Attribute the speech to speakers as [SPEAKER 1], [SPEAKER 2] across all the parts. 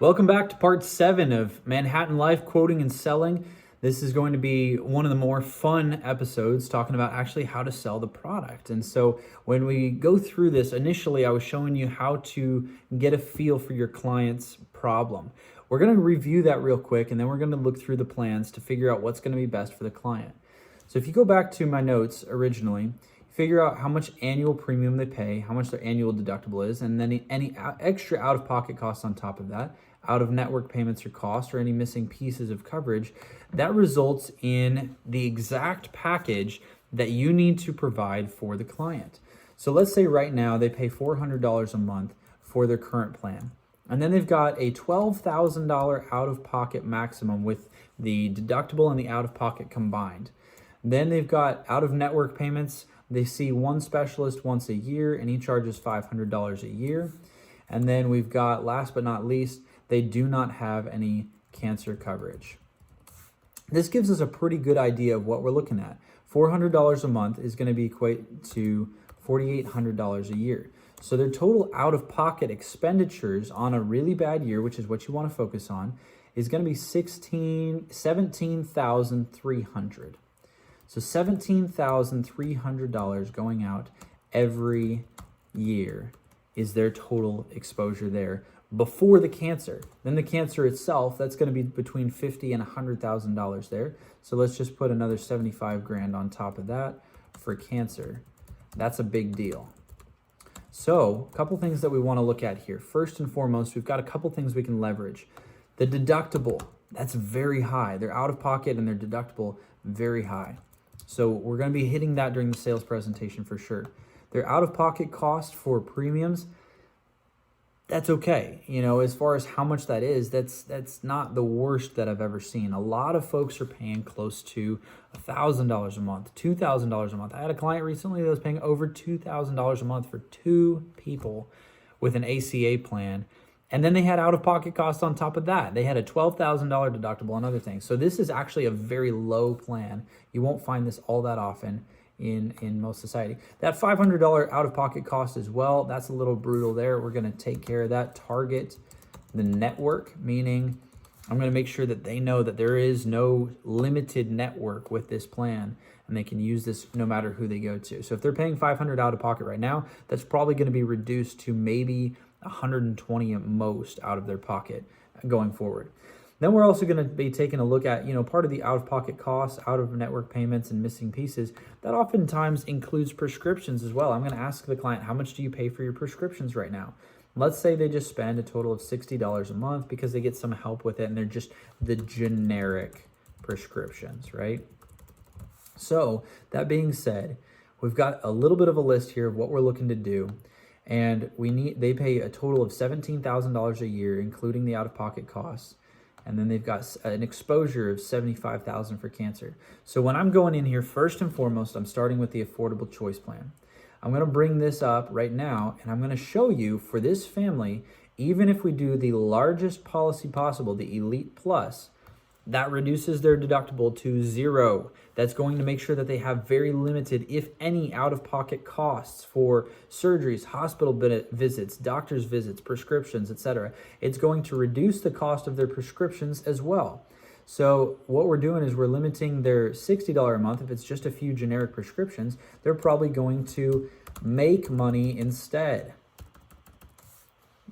[SPEAKER 1] Welcome back to part 7 of Manhattan Life Quoting and Selling. This is going to be one of the more fun episodes talking about actually how to sell the product. And so when we go through this, initially I was showing you how to get a feel for your client's problem. We're going to review that real quick, and then we're going to look through the plans to figure out what's going to be best for the client. So if you go back to my notes originally, figure out how much annual premium they pay, how much their annual deductible is, and then any extra out-of-pocket costs on top of that, out-of-network payments or costs, or any missing pieces of coverage. That results in the exact package that you need to provide for the client. So let's say right now they pay $400 a month for their current plan. And then they've got a $12,000 out-of-pocket maximum with the deductible and the out-of-pocket combined. Then they've got out-of-network payments. They see one specialist once a year, and he charges $500 a year. And then we've got, last but not least, they do not have any cancer coverage. This gives us a pretty good idea of what we're looking at. $400 a month is going to be equate to $4,800 a year. So their total out-of-pocket expenditures on a really bad year, which is what you want to focus on, is going to be $17,300. So $17,300 going out every year is their total exposure there before the cancer. Then the cancer itself, that's going to be between $50,000 and $100,000 there. So let's just put another 75 grand on top of that for cancer. That's a big deal. So a couple things that we want to look at here. First and foremost, we've got a couple things we can leverage. The deductible, that's very high. They're out of pocket and their deductible, very high. So we're going to be hitting that during the sales presentation for sure. Their out-of-pocket cost for premiums, that's okay. You know, as far as how much that is, that's not the worst that I've ever seen. A lot of folks are paying close to $1,000 a month, $2,000 a month. I had a client recently that was paying over $2,000 a month for 2 people with an ACA plan. And then they had out-of-pocket costs on top of that. They had a $12,000 deductible and other things. So this is actually a very low plan. You won't find this all that often in most society. That $500 out-of-pocket cost as well, that's a little brutal there. We're going to take care of that. Target the network, meaning I'm going to make sure that they know that there is no limited network with this plan, and they can use this no matter who they go to. So if they're paying $500 out-of-pocket right now, that's probably going to be reduced to maybe $120 at most out of their pocket going forward. Then we're also going to be taking a look at, part of the out-of-pocket costs, out-of-network payments, and missing pieces. That oftentimes includes prescriptions as well. I'm going to ask the client, how much do you pay for your prescriptions right now? Let's say they just spend a total of $60 a month because they get some help with it, and they're just the generic prescriptions, right? So that being said, we've got a little bit of a list here of what we're looking to do. And they pay a total of $17,000 a year, including the out-of-pocket costs. And then they've got an exposure of $75,000 for cancer. So when I'm going in here, first and foremost, I'm starting with the Affordable Choice Plan. I'm going to bring this up right now, and I'm going to show you for this family, even if we do the largest policy possible, the Elite Plus, that reduces their deductible to 0. That's going to make sure that they have very limited, if any, out-of-pocket costs for surgeries, hospital visits, doctor's visits, prescriptions, etc. It's going to reduce the cost of their prescriptions as well. So what we're doing is we're limiting their $60 a month. If it's just a few generic prescriptions, they're probably going to make money instead.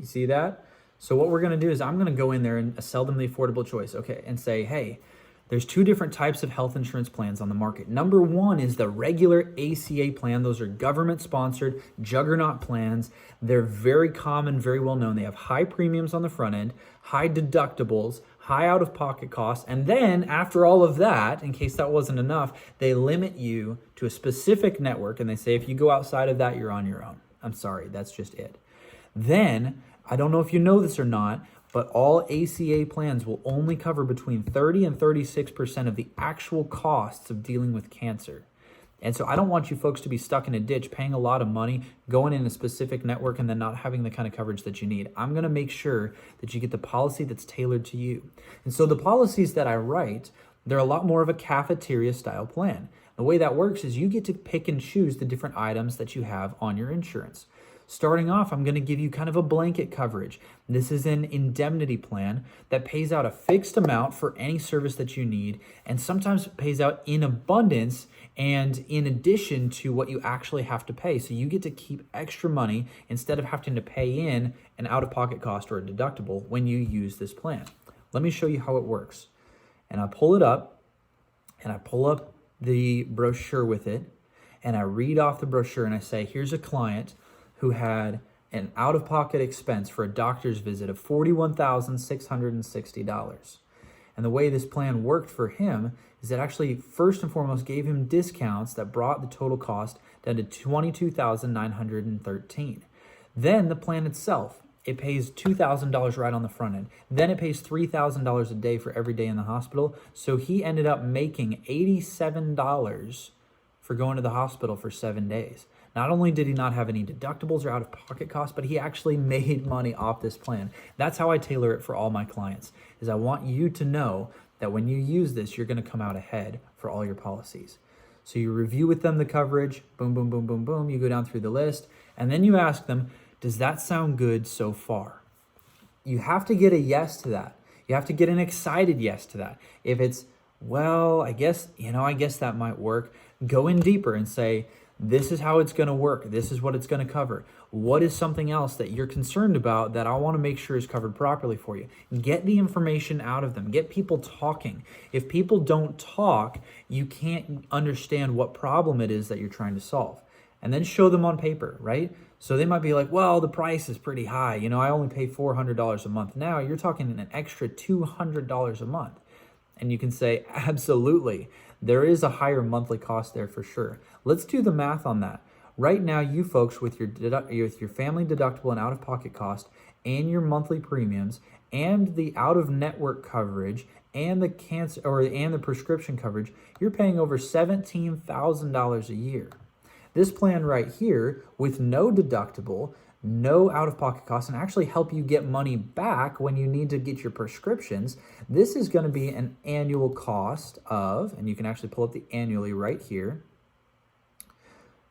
[SPEAKER 1] You see that? So what we're going to do is I'm going to go in there and sell them the Affordable Choice, okay, and say, hey, there's 2 different types of health insurance plans on the market. Number 1 is the regular ACA plan. Those are government-sponsored juggernaut plans. They're very common, very well known. They have high premiums on the front end, high deductibles, high out-of-pocket costs, and then after all of that, in case that wasn't enough, they limit you to a specific network, and they say if you go outside of that, you're on your own. I'm sorry, that's just it. Then, I don't know if you know this or not, but all ACA plans will only cover between 30 and 36% of the actual costs of dealing with cancer. And so I don't want you folks to be stuck in a ditch paying a lot of money, going in a specific network, and then not having the kind of coverage that you need. I'm going to make sure that you get the policy that's tailored to you. And so the policies that I write, they're a lot more of a cafeteria style plan. The way that works is you get to pick and choose the different items that you have on your insurance. Starting off, I'm going to give you kind of a blanket coverage. This is an indemnity plan that pays out a fixed amount for any service that you need, and sometimes pays out in abundance and in addition to what you actually have to pay. So you get to keep extra money instead of having to pay in an out-of-pocket cost or a deductible when you use this plan. Let me show you how it works. And I pull it up, and I pull up the brochure with it, and I read off the brochure, and I say, here's a client who had an out-of-pocket expense for a doctor's visit of $41,660. And the way this plan worked for him is it actually first and foremost gave him discounts that brought the total cost down to $22,913. Then the plan itself, it pays $2,000 right on the front end. Then it pays $3,000 a day for every day in the hospital. So he ended up making $87 for going to the hospital for 7 days. Not only did he not have any deductibles or out-of-pocket costs, but he actually made money off this plan. That's how I tailor it for all my clients, is I want you to know that when you use this, you're going to come out ahead for all your policies. So you review with them the coverage, boom, boom, boom, boom, boom. You go down through the list, and then you ask them, does that sound good so far? You have to get a yes to that. You have to get an excited yes to that. If it's, well, I guess that might work, go in deeper and say, this is how it's going to work. This is what it's going to cover. What is something else that you're concerned about that I want to make sure is covered properly for you? Get the information out of them. Get people talking. If people don't talk, you can't understand what problem it is that you're trying to solve. And then show them on paper, right? So they might be like, well, the price is pretty high. I only pay $400 a month. Now you're talking an extra $200 a month. And you can say, absolutely, there is a higher monthly cost there for sure. Let's do the math on that. Right now, you folks with your family deductible and out-of-pocket cost and your monthly premiums and the out-of-network coverage and the cancer and the prescription coverage, you're paying over $17,000 a year. This plan right here with no deductible, no out-of-pocket costs, and actually help you get money back when you need to get your prescriptions. This is going to be an annual cost of, and you can actually pull up the annually right here.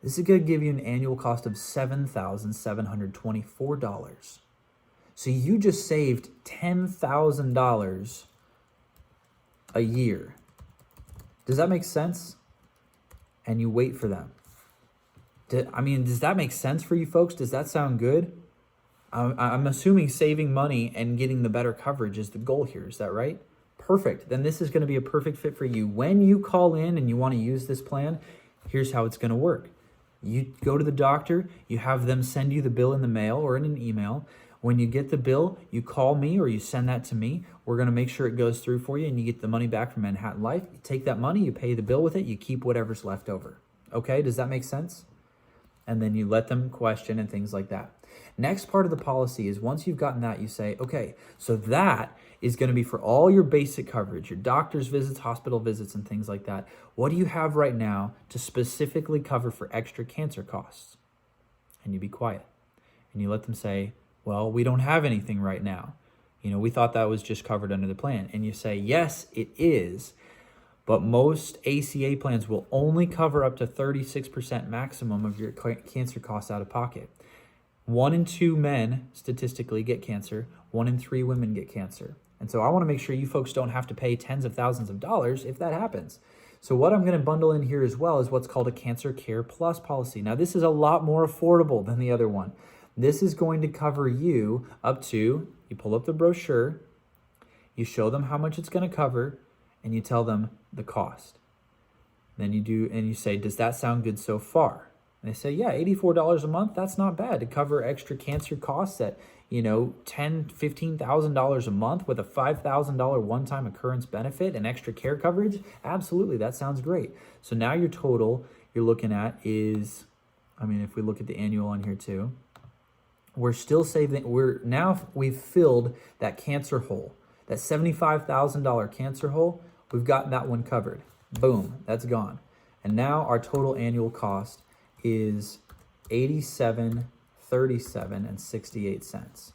[SPEAKER 1] This is going to give you an annual cost of $7,724. So you just saved $10,000 a year. Does that make sense? And you wait for them. Does that make sense for you folks? Does that sound good? I'm assuming saving money and getting the better coverage is the goal here. Is that right? Perfect. Then this is going to be a perfect fit for you. When you call in and you want to use this plan, here's how it's going to work. You go to the doctor, you have them send you the bill in the mail or in an email. When you get the bill, you call me or you send that to me. We're going to make sure it goes through for you and you get the money back from Manhattan Life. You take that money, you pay the bill with it, you keep whatever's left over. Okay, does that make sense? And then you let them question and things like that. Next part of the policy is once you've gotten that, you say, okay, so that is going to be for all your basic coverage, your doctor's visits, hospital visits, and things like that. What do you have right now to specifically cover for extra cancer costs? And you be quiet. And you let them say, well, we don't have anything right now. We thought that was just covered under the plan. And you say, yes, it is. But most ACA plans will only cover up to 36% maximum of your cancer costs out of pocket. 1 in 2 men statistically get cancer. 1 in 3 women get cancer. And so I want to make sure you folks don't have to pay tens of thousands of dollars if that happens. So what I'm going to bundle in here as well is what's called a Cancer Care Plus policy. Now, this is a lot more affordable than the other one. This is going to cover you up to, you pull up the brochure, you show them how much it's going to cover, and you tell them the cost. Then you do, and you say, does that sound good so far? And they say, yeah, $84 a month, that's not bad to cover extra cancer costs at, $10,000, $15,000 a month with a $5,000 one-time occurrence benefit and extra care coverage. Absolutely, that sounds great. So now your total you're looking at is, if we look at the annual on here too, we're still saving, we've filled that cancer hole, that $75,000 cancer hole. We've got that one covered. Boom, that's gone. And now our total annual cost is $87.37.68.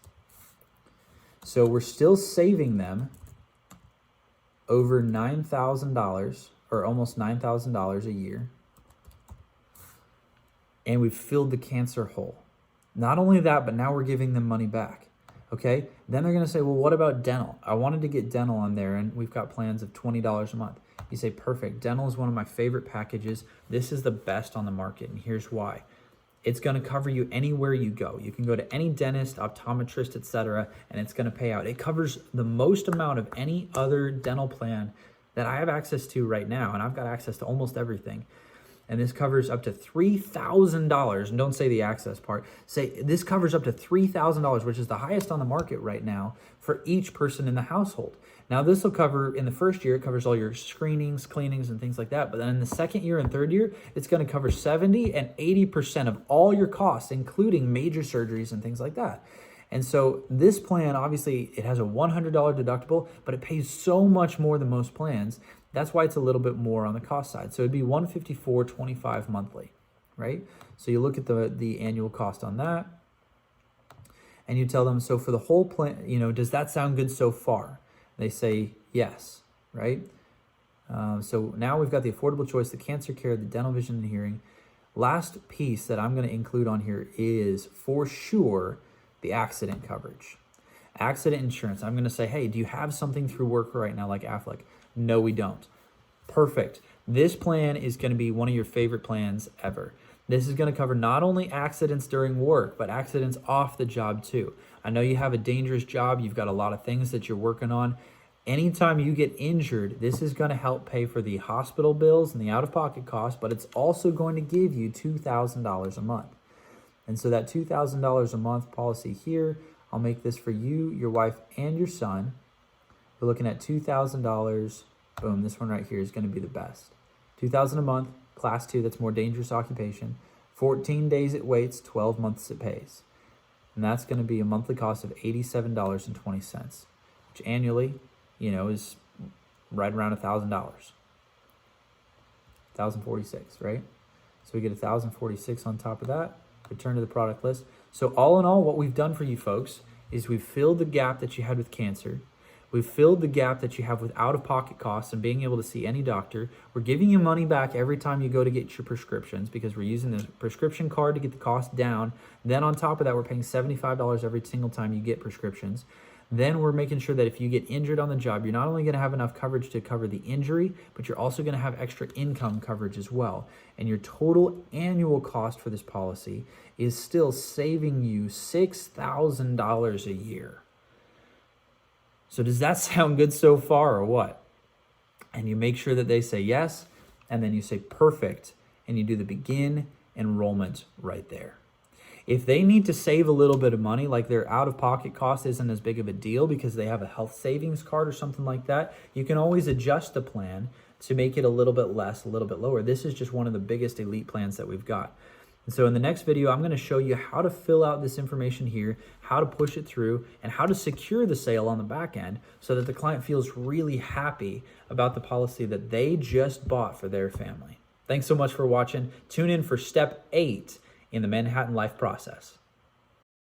[SPEAKER 1] So we're still saving them over $9,000 or almost $9,000 a year. And we've filled the cancer hole. Not only that, but now we're giving them money back. Okay, then they're gonna say, well, what about dental? I wanted to get dental on there, and we've got plans of $20 a month. You say, perfect. Dental is one of my favorite packages. This is the best on the market, and here's why. It's gonna cover you anywhere you go. You can go to any dentist, optometrist, etc., and it's gonna pay out. It covers the most amount of any other dental plan that I have access to right now, and I've got access to almost everything. And this covers up to $3,000. And don't say the access part. Say this covers up to $3,000, which is the highest on the market right now for each person in the household. Now, this will cover, in the first year, it covers all your screenings, cleanings, and things like that. But then in the second year and third year, it's going to cover 70 and 80% of all your costs, including major surgeries and things like that. And so this plan, obviously, it has a $100 deductible, but it pays so much more than most plans. That's why it's a little bit more on the cost side. So it'd be $154.25 monthly, right? So you look at the annual cost on that, and you tell them, so for the whole plan, does that sound good so far? They say yes, right? So now we've got the affordable choice, the cancer care, the dental, vision, and hearing. Last piece that I'm going to include on here is, for sure, the accident coverage. Accident insurance. I'm going to say, hey, do you have something through work right now like Aflac? No, we don't. Perfect. This plan is going to be one of your favorite plans ever. This is going to cover not only accidents during work, but accidents off the job too. I know you have a dangerous job. You've got a lot of things that you're working on. Anytime you get injured, this is going to help pay for the hospital bills and the out-of-pocket costs, but it's also going to give you $2,000 a month. And so that $2,000 a month policy here, I'll make this for you, your wife, and your son. We're looking at $2,000. Boom, this one right here is going to be the best. $2,000 a month, class 2, that's more dangerous occupation. 14 days it waits, 12 months it pays. And that's going to be a monthly cost of $87.20, which annually, is right around $1,000. $1,046, right? So we get $1,046 on top of that. Return to the product list. So all in all, what we've done for you folks is we've filled the gap that you had with cancer. We've filled the gap that you have with out-of-pocket costs and being able to see any doctor. We're giving you money back every time you go to get your prescriptions because we're using the prescription card to get the cost down. Then on top of that, we're paying $75 every single time you get prescriptions. Then we're making sure that if you get injured on the job, you're not only going to have enough coverage to cover the injury, but you're also going to have extra income coverage as well. And your total annual cost for this policy is still saving you $6,000 a year. So does that sound good so far or what? And you make sure that they say yes, and then you say perfect, and you do the begin enrollment right there. If they need to save a little bit of money, like their out-of-pocket cost isn't as big of a deal because they have a health savings card or something like that, you can always adjust the plan to make it a little bit less, a little bit lower. This is just one of the biggest elite plans that we've got. And so in the next video, I'm going to show you how to fill out this information here, how to push it through, and how to secure the sale on the back end so that the client feels really happy about the policy that they just bought for their family. Thanks so much for watching. Tune in for step 8 in the Manhattan Life process.